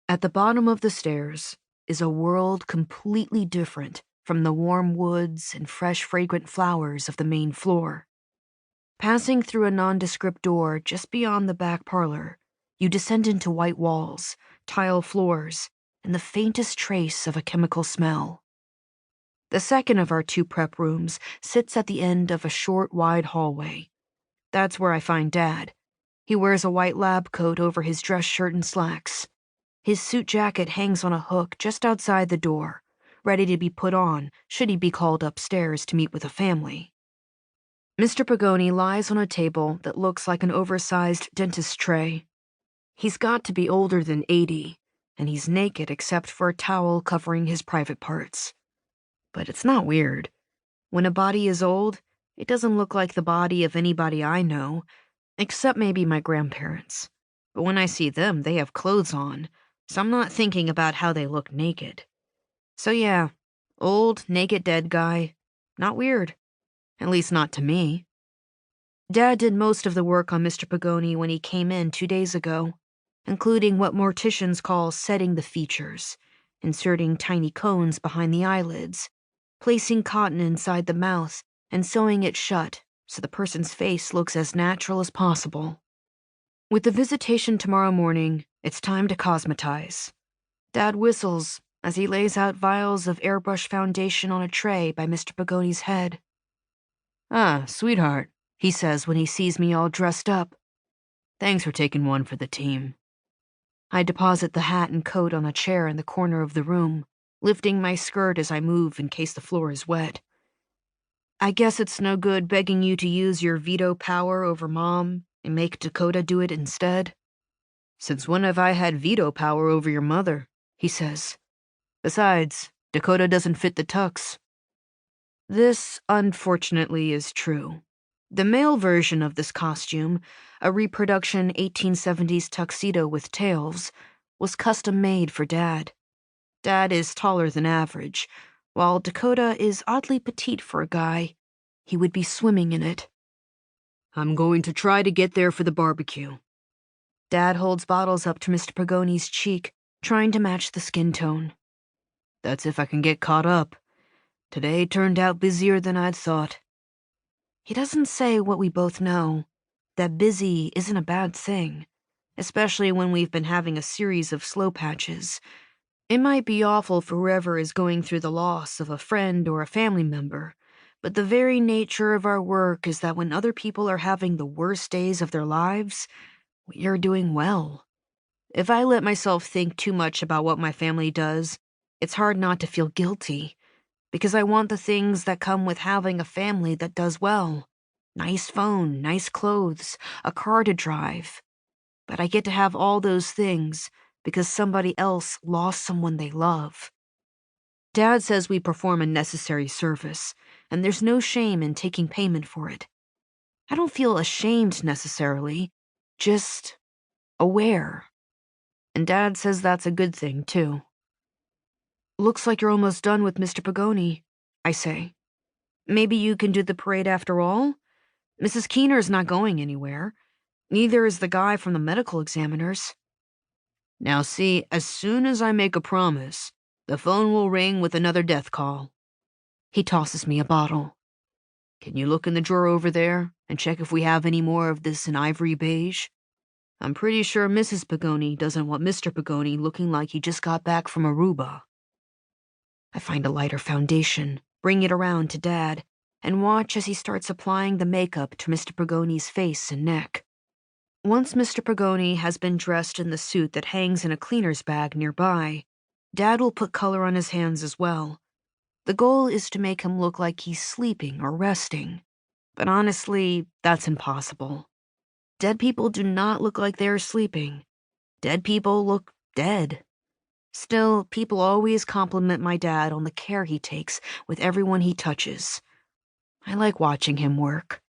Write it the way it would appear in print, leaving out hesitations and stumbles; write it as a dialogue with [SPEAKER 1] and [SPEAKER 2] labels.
[SPEAKER 1] At the bottom of the stairs is a world completely different from the warm woods and fresh, fragrant flowers of the main floor. Passing through a nondescript door just beyond the back parlor, you descend into white walls, tile floors, and the faintest trace of a chemical smell. The second of our two prep rooms sits at the end of a short, wide hallway. That's where I find Dad. He wears a white lab coat over his dress shirt and slacks. His suit jacket hangs on a hook just outside the door, ready to be put on should he be called upstairs to meet with a family. Mr. Pagoni lies on a table that looks like an oversized dentist tray. He's got to be older than 80, and he's naked except for a towel covering his private parts. But it's not weird. When a body is old, it doesn't look like the body of anybody I know, except maybe my grandparents. But when I see them, they have clothes on, so I'm not thinking about how they look naked. So yeah, old, naked dead guy. Not weird. At least not to me. Dad did most of the work on Mr. Pagoni when he came in 2 days ago, including what morticians call setting the features, inserting tiny cones behind the eyelids, placing cotton inside the mouth, and sewing it shut so the person's face looks as natural as possible. With the visitation tomorrow morning, it's time to cosmetize. Dad whistles as he lays out vials of airbrush foundation on a tray by Mr. Pagoni's head. "Ah, sweetheart," he says when he sees me all dressed up. "Thanks for taking one for the team." I deposit the hat and coat on a chair in the corner of the room, lifting my skirt as I move in case the floor is wet. "I guess it's no good begging you to use your veto power over Mom and make Dakota do it instead." "Since when have I had veto power over your mother?" he says. "Besides, Dakota doesn't fit the tux." This, unfortunately, is true. The male version of this costume, a reproduction 1870s tuxedo with tails, was custom-made for Dad. Dad is taller than average, while Dakota is oddly petite for a guy. He would be swimming in it. "I'm going to try to get there for the barbecue." Dad holds bottles up to Mr. Pagoni's cheek, trying to match the skin tone. "That's if I can get caught up. Today turned out busier than I'd thought." He doesn't say what we both know, that busy isn't a bad thing, especially when we've been having a series of slow patches. It might be awful for whoever is going through the loss of a friend or a family member, but the very nature of our work is that when other people are having the worst days of their lives, we are doing well. If I let myself think too much about what my family does, it's hard not to feel guilty, because I want the things that come with having a family that does well. Nice phone, nice clothes, a car to drive. But I get to have all those things because somebody else lost someone they love. Dad says we perform a necessary service, and there's no shame in taking payment for it. I don't feel ashamed necessarily, just aware. And Dad says that's a good thing, too. "Looks like you're almost done with Mr. Pagoni," I say. "Maybe you can do the parade after all? Mrs. Keener's not going anywhere. Neither is the guy from the medical examiners." "Now see, as soon as I make a promise, the phone will ring with another death call." He tosses me a bottle. "Can you look in the drawer over there and check if we have any more of this in ivory beige? I'm pretty sure Mrs. Pagoni doesn't want Mr. Pagoni looking like he just got back from Aruba." I find a lighter foundation, bring it around to Dad, and watch as he starts applying the makeup to Mr. Pagoni's face and neck. Once Mr. Pagoni has been dressed in the suit that hangs in a cleaner's bag nearby, Dad will put color on his hands as well. The goal is to make him look like he's sleeping or resting. But honestly, that's impossible. Dead people do not look like they're sleeping. Dead people look dead. Still, people always compliment my dad on the care he takes with everyone he touches. I like watching him work.